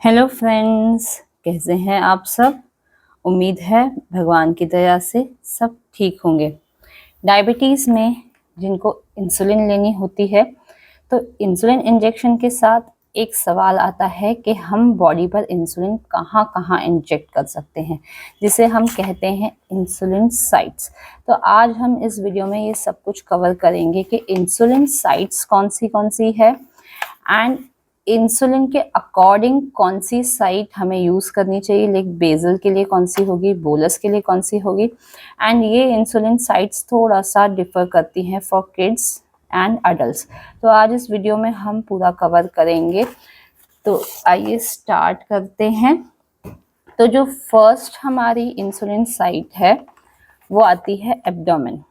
Hello friends, कैसे हैं आप सब। उम्मीद है भगवान की दया से सब ठीक होंगे। डायबिटीज़ में जिनको इंसुलिन लेनी होती है, तो इंसुलिन इंजेक्शन के साथ एक सवाल आता है कि हम बॉडी पर इंसुलिन कहाँ कहाँ इंजेक्ट कर सकते हैं, जिसे हम कहते हैं इंसुलिन साइट्स। तो आज हम इस वीडियो में ये सब कुछ कवर करेंगे कि इंसुलिन साइट्स कौन सी है एंड इंसुलिन के अकॉर्डिंग कौन सी साइट हमें यूज़ करनी चाहिए, लाइक बेजल के लिए कौन सी होगी, बोलस के लिए कौन सी होगी। एंड ये इंसुलिन साइट्स थोड़ा सा डिफर करती हैं फॉर किड्स एंड अडल्ट्स। तो आज इस वीडियो में हम पूरा कवर करेंगे। तो आइए स्टार्ट करते हैं। तो जो फर्स्ट हमारी इंसुलिन साइट है वो आती है एब्डोमेन।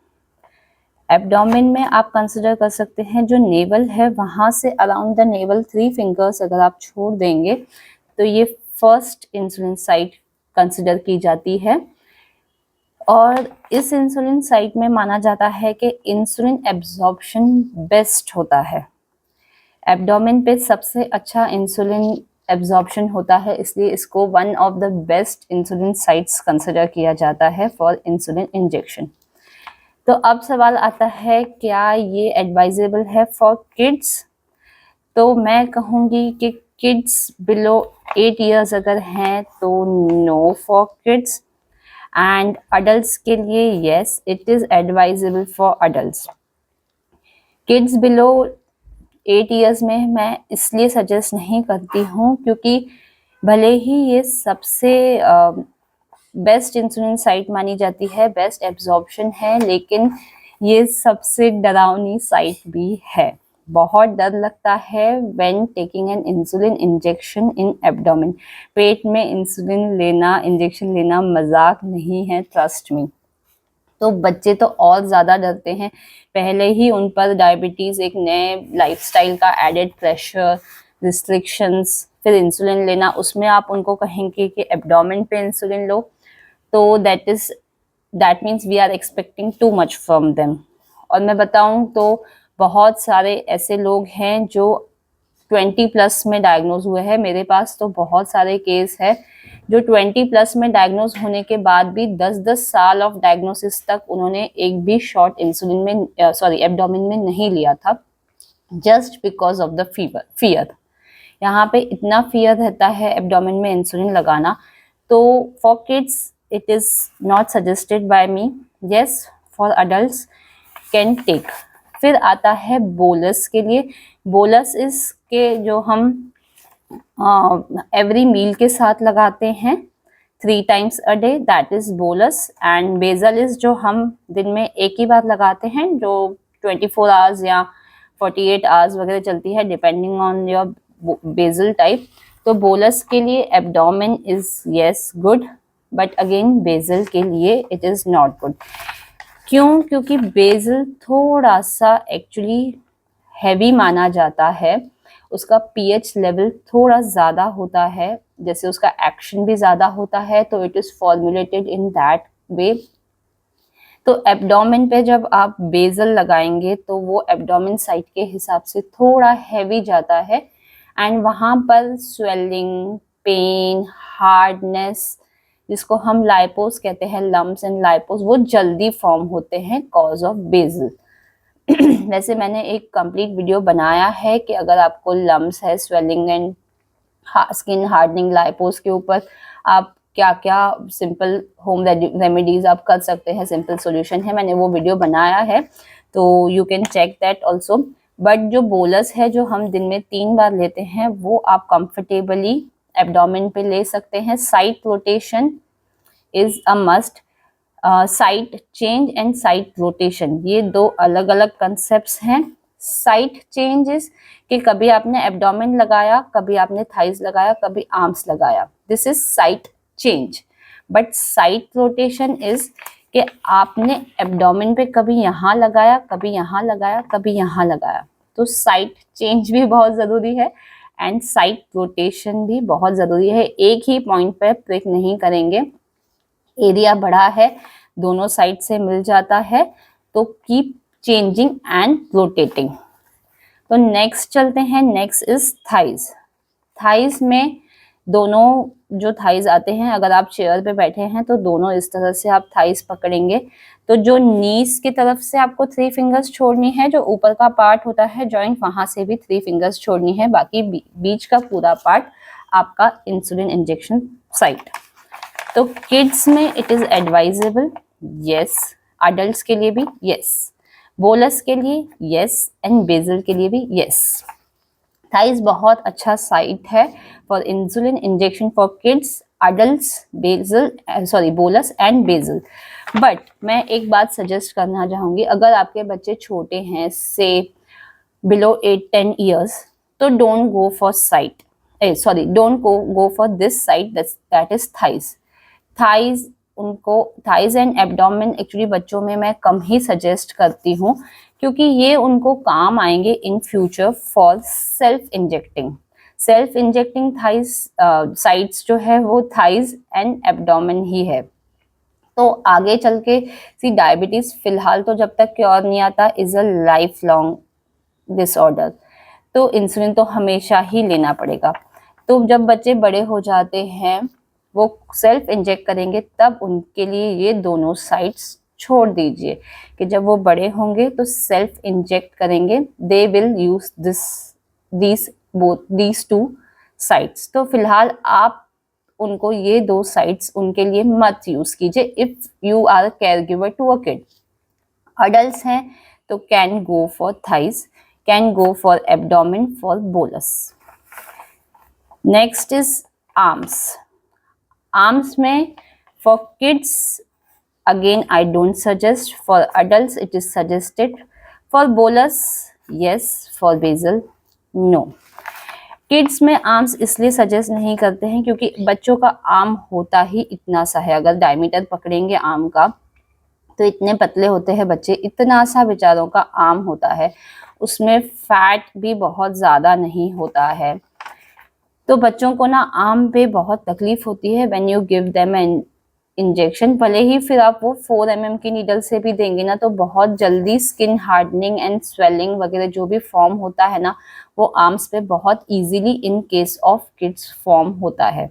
एब्डोमेन में आप कंसिडर कर सकते हैं जो नेवल है, वहाँ से अराउंड द नेवल 3 फिंगर्स अगर आप छोड़ देंगे तो ये फर्स्ट इंसुलिन साइट कंसिडर की जाती है। और इस इंसुलिन साइट में माना जाता है कि इंसुलिन एब्जॉर्प्शन बेस्ट होता है। एब्डोमेन पे सबसे अच्छा इंसुलिन एब्जॉर्प्शन होता है, इसलिए इसको one of the best insulin sites consider किया जाता है फॉर इंसुलिन इंजेक्शन। तो अब सवाल आता है, क्या ये एडवाइजेबल है फॉर किड्स। तो मैं कहूँगी कि किड्स बिलो 8 इयर्स अगर हैं तो no for kids, and adults के लिए yes it is advisable for adults. Kids below 8 years में मैं इसलिए सजेस्ट नहीं करती हूँ क्योंकि भले ही ये सबसे बेस्ट इंसुलिन साइट मानी जाती है, बेस्ट एब्जॉर्प्शन है, लेकिन ये सबसे डरावनी साइट भी है। बहुत डर लगता है when taking an insulin injection in abdomen. पेट में इंसुलिन लेना, इंजेक्शन लेना मजाक नहीं है, ट्रस्ट मी। तो बच्चे तो और ज़्यादा डरते हैं, पहले ही उन पर डायबिटीज़, एक नए लाइफस्टाइल का एडेड प्रेशर, रिस्ट्रिक्शंस, फिर इंसुलिन लेना, उसमें आप उनको कहेंगे कि एब्डोमेन पे इंसुलिन लो, तो that means we are expecting too much from them. और मैं बताऊं तो बहुत सारे ऐसे लोग हैं जो 20+ में डायग्नोज हुए हैं। मेरे पास तो बहुत सारे केस है जो 20+ में डायग्नोज होने के बाद भी 10-10 साल ऑफ डायग्नोसिस तक उन्होंने एक भी शॉट इंसुलिन में एब्डोमेन में नहीं लिया था, just because of the fear. यहाँ पे इतना फियर रहता है एब्डोमेन में इंसुलिन लगाना। तो for kids it is not suggested by me, yes for adults can take. फिर आता है बोलस के लिए। बोलस इस के जो हम एवरी मील के साथ लगाते हैं 3 times a day, that is bolus. And basal is जो हम दिन में एक ही बार लगाते हैं, जो 24 आवर्स या 48 आवर्स वगैरह चलती है, depending on your basal type. तो बोलस के लिए abdomen is yes good, but again basal के लिए इट इज नॉट गुड। क्यों? क्योंकि बेजल थोड़ा सा एक्चुअली हैवी माना जाता है, उसका पीएच लेवल थोड़ा ज़्यादा होता है, जैसे उसका एक्शन भी ज़्यादा होता है, तो it is formulated in that way. तो एब्डोमेन पे जब आप बेजल लगाएंगे तो वो एब्डोमेन साइट के हिसाब से थोड़ा हैवी जाता है, एंड वहाँ पर स्वेलिंग, पेन, हार्डनेस, जिसको हम लाइपोस कहते हैं, लम्प्स एंड लाइपोस, वो जल्दी फॉर्म होते हैं कॉज ऑफ बेजल। वैसे मैंने एक कंप्लीट वीडियो बनाया है कि अगर आपको लम्प्स है, स्वेलिंग एंड स्किन हार्डनिंग, लाइपोस के ऊपर आप क्या क्या सिंपल होम रेमेडीज आप कर सकते हैं, सिंपल सॉल्यूशन है, मैंने वो वीडियो बनाया है, तो you can check that also. But जो बोलस है जो हम दिन में 3 बार लेते हैं, वो आप कंफर्टेबली एब्डोमेन पे ले सकते हैं। Site rotation is a must. Site change and site rotation, ये 2 अलग अलग कंसेप्ट्स हैं। साइट चेंजेस कि कभी आपने एब्डोमेन लगाया, कभी आपने थाइज लगाया, कभी आर्म्स लगाया, this is site change. But site rotation is कि आपने एब्डोमेन पे कभी यहाँ लगाया, कभी यहाँ लगाया, कभी यहाँ लगाया। तो साइट चेंज भी बहुत ज़रूरी है एंड साइट रोटेशन भी बहुत ज़रूरी है। एक ही पॉइंट पर प्रिक नहीं करेंगे, एरिया बड़ा है, दोनों साइड से मिल जाता है, तो कीप चेंजिंग एंड रोटेटिंग। तो नेक्स्ट चलते हैं, नेक्स्ट इज थाइज। थाइज में दोनों जो थाइज आते हैं, अगर आप चेयर पे बैठे हैं तो दोनों इस तरह से आप थाइज पकड़ेंगे। तो जो नीज की तरफ से आपको 3 फिंगर्स छोड़नी है, जो ऊपर का पार्ट होता है जॉइंट, वहां से भी 3 फिंगर्स छोड़नी है, बाकी बीच का पूरा पार्ट आपका इंसुलिन इंजेक्शन साइट। तो किड्स में it is advisable, yes. Adults के लिए भी यस, बोलस के लिए यस, एंड बेजल के लिए भी यस। थाइज बहुत अच्छा साइट है for insulin injection for kids, adults, basal, sorry bolus and basal. But मैं एक बात सजेस्ट करना चाहूंगी, अगर आपके बच्चे छोटे हैं से बिलो 8-10 ईयर्स, तो don't go for site, don't go for this site, that is thighs. Thighs उनको, थाइज एंड एब्डोमेन एक्चुअली बच्चों में मैं कम ही सजेस्ट करती हूँ, क्योंकि ये उनको काम आएंगे in future for self injecting. Self injecting thighs sites जो है वो थाइज एंड एब्डोमेन ही है। तो आगे चल के सी डायबिटीज फिलहाल तो जब तक क्योर नहीं आता is a life long disorder, तो इंसुलिन तो हमेशा ही लेना पड़ेगा। तो जब बच्चे बड़े हो जाते हैं वो सेल्फ इंजेक्ट करेंगे, तब उनके लिए ये दोनों साइट्स छोड़ दीजिए कि जब वो बड़े होंगे तो सेल्फ इंजेक्ट करेंगे, they will use these two sites. तो फिलहाल आप उनको ये 2 साइट्स उनके लिए मत यूज कीजिए if you are caregiver to a kid. Adults हैं तो can go for thighs, can go for abdomen for bolus. Next is arms. Arms में for kids again I don't suggest, for adults it is suggested, for bolus yes, for basal no। Kids में arms इसलिए suggest नहीं करते हैं क्योंकि बच्चों का arm होता ही इतना सा है, अगर डायमीटर पकड़ेंगे आर्म का तो इतने पतले होते हैं बच्चे, इतना सा बेचारों का आर्म होता है, उसमें फैट भी बहुत ज़्यादा नहीं होता है। तो बच्चों को ना आर्म पे बहुत तकलीफ होती है when you give them an injection, भले ही फिर आप वो 4 mm की नीडल से भी देंगे ना, तो बहुत जल्दी स्किन हार्डनिंग एंड स्वेलिंग वगैरह जो भी फॉर्म होता है ना, वो आर्म्स पे बहुत easily in case of kids form होता है।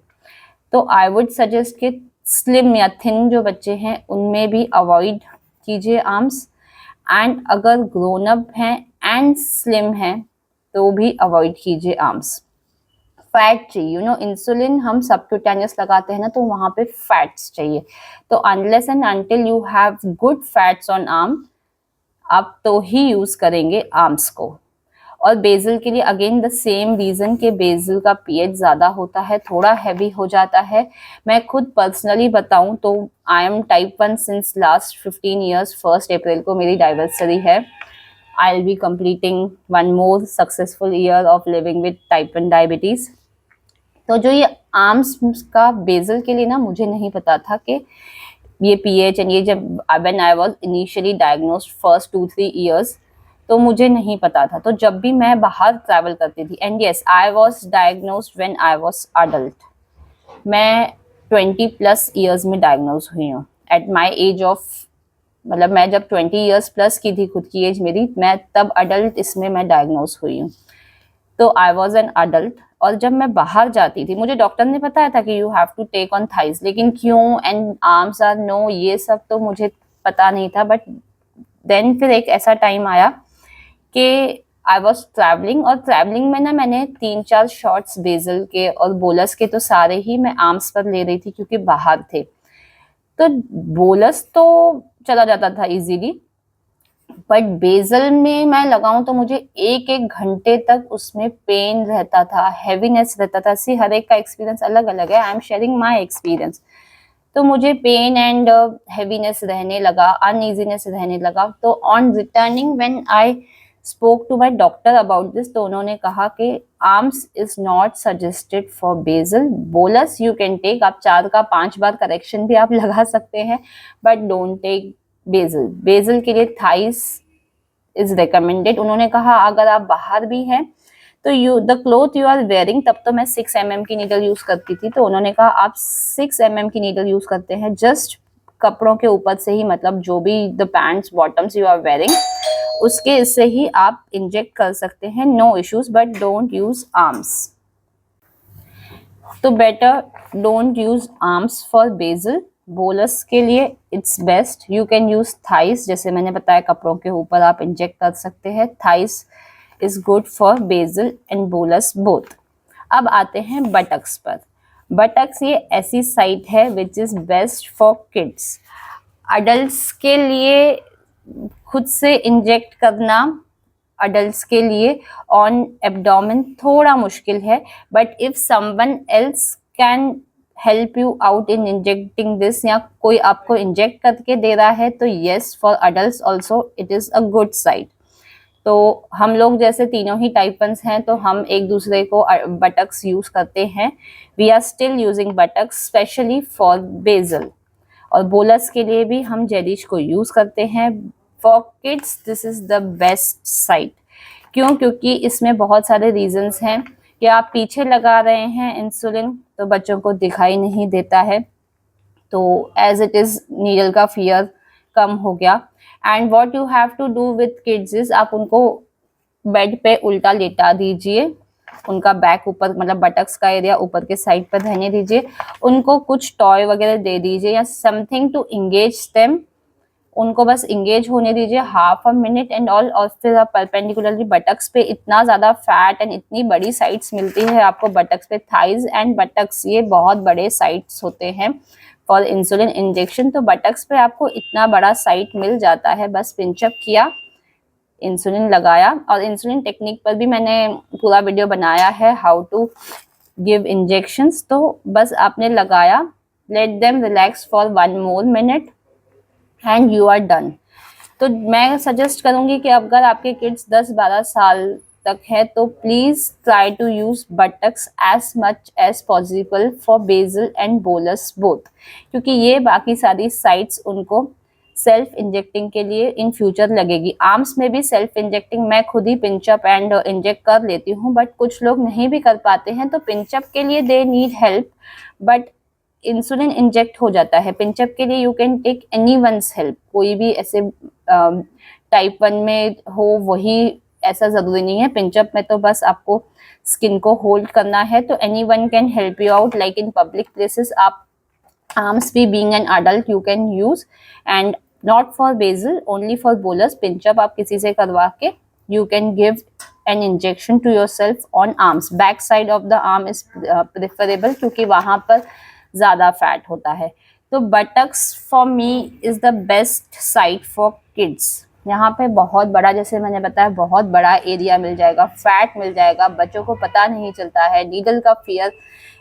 तो आई वुड सजेस्ट कि स्लिम या थिन जो बच्चे हैं उनमें भी अवॉइड कीजिए आर्म्स, एंड अगर ग्रोन अप हैं एंड स्लिम हैं तो भी अवॉइड कीजिए आर्म्स। फैट चाहिए, इंसुलिन हम सबक्यूटेनियस लगाते हैं ना, तो वहां पे फैट्स चाहिए। तो unless and until you have good fats on arm, आप तो ही यूज करेंगे आर्म्स को। और बेजल के लिए अगेन द सेम रीजन के बेजल का पीएच ज्यादा होता है, थोड़ा हैवी हो जाता है। मैं खुद पर्सनली बताऊं तो I am type 1 since last 15 years. 1 अप्रैल को मेरी डाइवर्सरी है। I will be completing 1 more successful year of living with type 1 diabetes. तो जो ये आर्म्स का बेजल के लिए ना, मुझे नहीं पता था कि ये पीएच एंड ये, जब when I was initially diagnosed first 2-3 years, तो मुझे नहीं पता था। तो जब भी मैं बाहर ट्रैवल करती थी, and yes I was diagnosed when I was adult, मैं 20+ ईयर्स में डायग्नोज हुई हूँ एट माई एज ऑफ, मतलब मैं जब 20 ईयर्स प्लस की थी, खुद की एज मेरी, मैं तब अडल्ट इसमें मैं डायग्नोज हुई हूँ। तो आई वॉज एन अडल्ट। और जब मैं बाहर जाती थी, मुझे डॉक्टर ने बताया था कि you have to take on thighs, लेकिन क्यों एंड आर्म्स आर नो, ये सब तो मुझे पता नहीं था। बट देन फिर एक ऐसा टाइम आया कि आई वॉज ट्रैवलिंग, और ट्रैवलिंग में ना मैंने 3-4 शॉट्स बेजल के और बोलस के तो सारे ही मैं आर्म्स पर ले रही थी क्योंकि बाहर थे। तो बोलस तो चला जाता था इजीली, बट बेजल में मैं लगाऊं तो मुझे 1-1 घंटे तक उसमें पेन रहता था, हैवीनेस रहता था। सी हर एक का एक्सपीरियंस अलग अलग है, I am sharing my experience. तो मुझे पेन एंड हैवीनेस रहने लगा, अनईजीनेस रहने लगा। तो on returning when I spoke to my doctor about this, तो उन्होंने कहा कि arms is not suggested for basal, bolus you can take, आप 4 का 5 बार करेक्शन भी आप लगा सकते हैं, but don't take basal. Basal के लिए थाइस इज रिकमेंडेड। उन्होंने कहा अगर आप बाहर भी हैं तो the cloth you are wearing, तब तो मैं 6 mm की नीडल यूज करती थी, तो उन्होंने कहा आप 6 mm की नीडल यूज करते हैं जस्ट कपड़ों के ऊपर से ही, मतलब जो भी the pants bottoms you are wearing उसके इससे ही आप इंजेक्ट कर सकते हैं, no issues, but don't use arms. तो better don't use arms for basal. Bolus के लिए it's best you can use thighs, जैसे मैंने बताया कपड़ों के ऊपर आप इंजेक्ट कर सकते हैं। Thighs is good for basal and bolus both. अब आते हैं बटक्स पर। बटक्स ये ऐसी साइट है which is best for kids. Adults के लिए खुद से इंजेक्ट करना अडल्ट्स के लिए ऑन एब्डोमेन थोड़ा मुश्किल है, but if someone else can help you out in injecting this, या कोई आपको इंजेक्ट करके दे रहा है तो yes for adults also it is a good site. तो हम लोग जैसे तीनों ही टाइप वंस हैं तो हम एक दूसरे को बटक्स यूज करते हैं। We are still using buttocks specially for basal. और बोलस के लिए भी हम जेलिश को यूज करते हैं। For kids this is the best site. क्यों? क्योंकि इसमें बहुत सारे रीजंस हैं कि आप पीछे लगा रहे हैं इंसुलिन तो बच्चों को दिखाई नहीं देता है, तो एज इट इज नीडल का फियर कम हो गया। And what you have to do with kids is आप उनको बेड पे उल्टा लेटा दीजिए, उनका बैक ऊपर मतलब बटक्स का एरिया ऊपर के साइड पर रहने दीजिए, उनको कुछ टॉय वगैरह दे दीजिए या समथिंग टू इंगेज देम, उनको बस इंगेज होने दीजिए half a minute and all. और फिर आप परपेंडिकुलरली बटक्स पे इतना ज़्यादा फैट एंड इतनी बड़ी साइट्स मिलती है आपको बटक्स पे, थाइज एंड बटक्स ये बहुत बड़े साइट्स होते हैं फॉर इंसुलिन इंजेक्शन। तो बटक्स पे आपको इतना बड़ा साइट मिल जाता है, बस पिंचअप किया, इंसुलिन लगाया। और इंसुलिन टेक्निक पर भी मैंने पूरा वीडियो बनाया है, हाउ टू गिव इंजेक्शंस। तो बस आपने लगाया, let them relax for 1 more minute and you are done. तो मैं सजेस्ट करूंगी कि अगर आपके किड्स 10-12 साल तक है तो please try to use buttocks as much as possible for basal and bolus both, क्योंकि ये बाकी सारी साइट्स उनको सेल्फ इंजेक्टिंग के लिए इन फ्यूचर लगेगी। आर्म्स में भी सेल्फ इंजेक्टिंग मैं खुद ही पिंचअप एंड इंजेक्ट कर लेती हूँ, बट कुछ लोग नहीं भी कर पाते हैं तो पिंचअप के लिए they need help, but insulin inject हो जाता है। पिंचअप के लिए you can take anyone's help, कोई भी ऐसे टाइप 1 में हो वही ऐसा जरूरी नहीं है। पिंचअप में तो बस आपको स्किन को होल्ड करना है, तो anyone can help you out. Like in public places आप आर्म्स भी being an adult you can use, and not for basal only for bolus. Pinch up आप किसी से करवा के you can give an injection to yourself on arms. Back side of the arm is preferable क्योंकि वहां पर ज्यादा फैट होता है। तो buttocks for me is the best site for kids. यहाँ पे बहुत बड़ा, जैसे मैंने बताया, बहुत बड़ा एरिया मिल जाएगा, फैट मिल जाएगा, बच्चों को पता नहीं चलता है, नीडल का फियर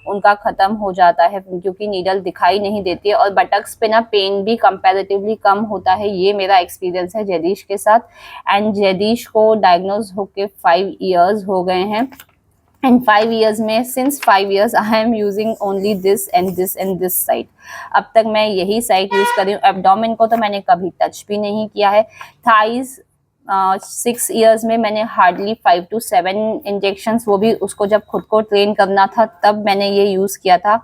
उनका खत्म हो जाता है क्योंकि नीडल दिखाई नहीं देती है। और बटक्स पे ना पेन भी कंपैरेटिवली कम होता है, ये मेरा एक्सपीरियंस है जैदीश के साथ। एंड जैदीश को डायग्नोज होके 5 years हो गए हैं, एंड 5 years में since 5 years I am using only this and this and this site. अब तक मैं यही साइट यूज कर रही हूँ। एब्डोमेन को तो मैंने कभी टच भी नहीं किया है। थाइज 6 years में मैंने हार्डली 5 to 7 इंजेक्शंस, वो भी उसको जब खुद को ट्रेन करना था तब मैंने ये यूज किया था।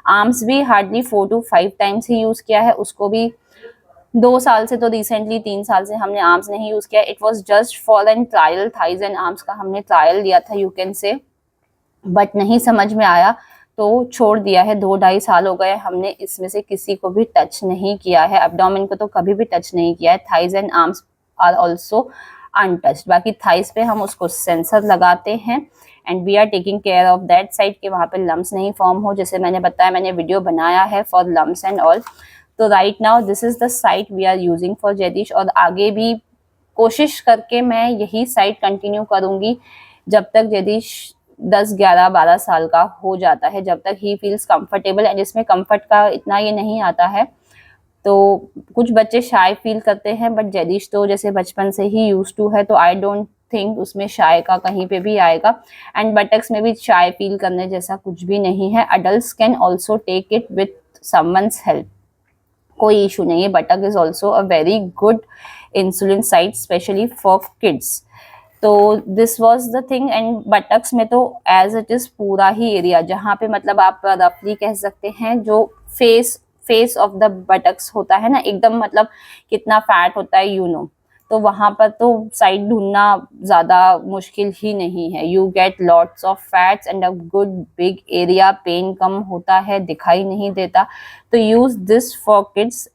आर्म्स भी hardly 4 to 5 times he use किया है, उसको भी 2 साल से, तो रिसेंटली 3 साल से हमने आर्म्स नहीं यूज किया। It was just for an trial, thighs and arms का हमने ट्रायल लिया था यू कैन से, बट नहीं समझ में आया तो छोड़ दिया है। 2-2.5 साल हो गए, हमने इसमें से किसी को भी टच नहीं किया है। एब्डोमेन को तो कभी भी टच नहीं किया है। Thighs and arms are also untouched. बाकी थाइज पे हम उसको सेंसर लगाते हैं and we are taking care of that side कि वहाँ पे लम्स नहीं फॉर्म हो। जैसे मैंने बताया, मैंने वीडियो बनाया है फॉर लम्स एंड ऑल। तो right now this is the site we are using for जैदीश, और आगे भी कोशिश करके मैं यही साइट कंटिन्यू करूंगी जब तक जैदीश 10, 11, 12 साल का हो जाता है, जब तक ही फील्स कंफर्टेबल। एंड इसमें कंफर्ट का इतना ये नहीं आता है, तो कुछ बच्चे शाय फील करते हैं, बट जैदीश तो जैसे बचपन से ही यूज टू है, तो आई डोंट थिंक उसमें शाय का कहीं पे भी आएगा। एंड बटक्स में भी शाय फील करने जैसा कुछ भी नहीं है। Adult can also take it with someone's help, कोई इशू नहीं है। Buttock is also a very good insulin site specially for kids. तो this was the thing. And buttocks में तो एज इट इज पूरा ही एरिया, जहाँ पे मतलब आप रफली कह सकते हैं जो फेस ऑफ द बटक्स होता है ना, एकदम मतलब कितना फैट होता है यू नो, तो वहाँ पर तो साइट ढूंढना ज़्यादा मुश्किल ही नहीं है। You get lots of fats and a good big area, pain कम होता है, दिखाई नहीं देता। तो यूज़ दिस फॉर किड्स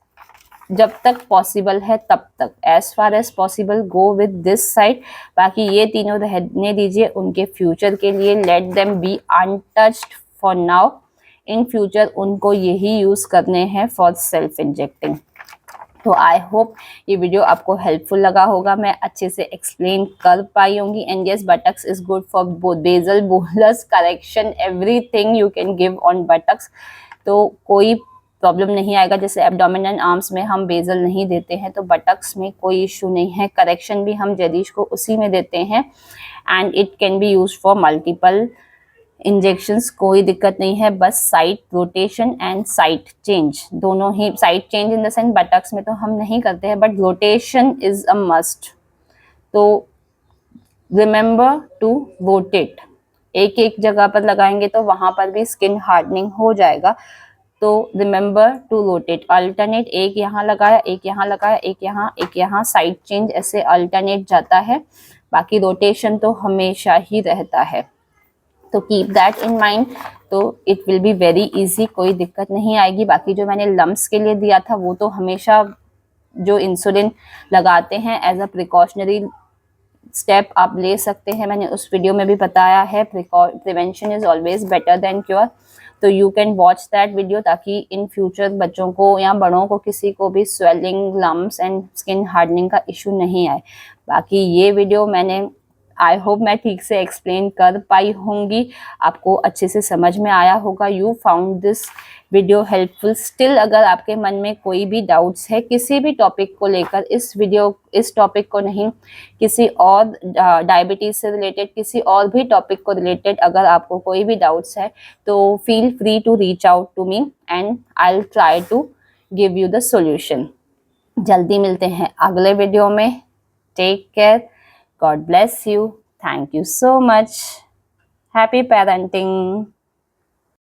जब तक पॉसिबल है तब तक, as far as possible go with this site. बाकी ये तीनों रहने दीजिए उनके फ्यूचर के लिए, let them be untouched for now. In future उनको यही यूज़ करने हैं फॉर सेल्फ इंजेक्टिंग। तो आई होप ये वीडियो आपको हेल्पफुल लगा होगा, मैं अच्छे से एक्सप्लेन कर पाई होंगी। And yes, buttocks is good for both basal, bolus, correction, everything you can give on buttocks. तो कोई प्रॉब्लम नहीं आएगा। जैसे एब्डोमेन एंड आर्म्स में हम बेजल नहीं देते हैं, तो बटक्स में कोई इशू नहीं है। करेक्शन भी हम जेलीश को उसी में देते हैं and it can be use for multiple injections, कोई दिक्कत नहीं है। बस site rotation and site change, दोनों ही, site change in the sense buttocks में तो हम नहीं करते हैं, but rotation is a must. तो रिमेंबर टू रोटेट, एक एक जगह पर लगाएंगे तो वहां पर भी स्किन हार्डनिंग हो जाएगा। तो रिमेंबर टू रोटेट, अल्टरनेट, एक यहाँ लगाया, एक यहाँ लगाया, एक यहाँ, साइड चेंज, ऐसे अल्टरनेट जाता है। बाकी रोटेशन तो हमेशा ही रहता है। तो कीप दैट इन माइंड। तो it will be very easy, कोई दिक्कत नहीं आएगी। बाकी जो मैंने लम्स के लिए दिया था वो तो हमेशा जो इंसुलिन लगाते हैं एज अ प्रिकॉशनरी स्टेप आप ले सकते हैं, मैंने उस वीडियो में भी बताया है। Prevention is always better than cure. तो you can watch that video, ताकि इन फ्यूचर बच्चों को या बड़ों को किसी को भी swelling, lumps and skin hardening का इशू नहीं आए। बाकी ये वीडियो मैंने, आई होप मैं ठीक से एक्सप्लेन कर पाई होंगी, आपको अच्छे से समझ में आया होगा। You found this video helpful. Still अगर आपके मन में कोई भी डाउट्स है किसी भी टॉपिक को लेकर, इस टॉपिक को नहीं, किसी और डायबिटीज से रिलेटेड किसी और भी टॉपिक को रिलेटेड अगर आपको कोई भी डाउट्स है, तो feel free to reach out to me and I will try to give you the solution. जल्दी मिलते हैं अगले वीडियो में। Take care, God bless you. Thank you so much. Happy parenting.